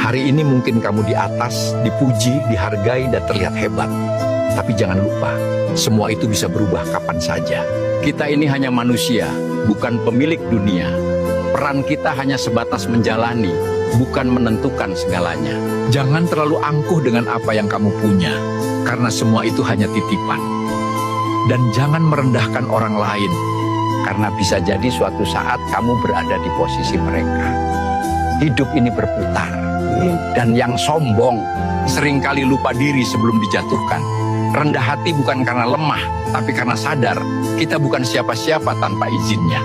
Hari ini mungkin kamu di atas, dipuji, dihargai, dan terlihat hebat. Tapi jangan lupa, semua itu bisa berubah kapan saja. Kita ini hanya manusia, bukan pemilik dunia. Peran kita hanya sebatas menjalani, bukan menentukan segalanya. Jangan terlalu angkuh dengan apa yang kamu punya, karena semua itu hanya titipan. Dan jangan merendahkan orang lain, karena bisa jadi suatu saat kamu berada di posisi mereka. Hidup ini berputar, dan yang sombong seringkali lupa diri sebelum dijatuhkan. Rendah hati bukan karena lemah, tapi karena sadar kita bukan siapa-siapa tanpa izinnya.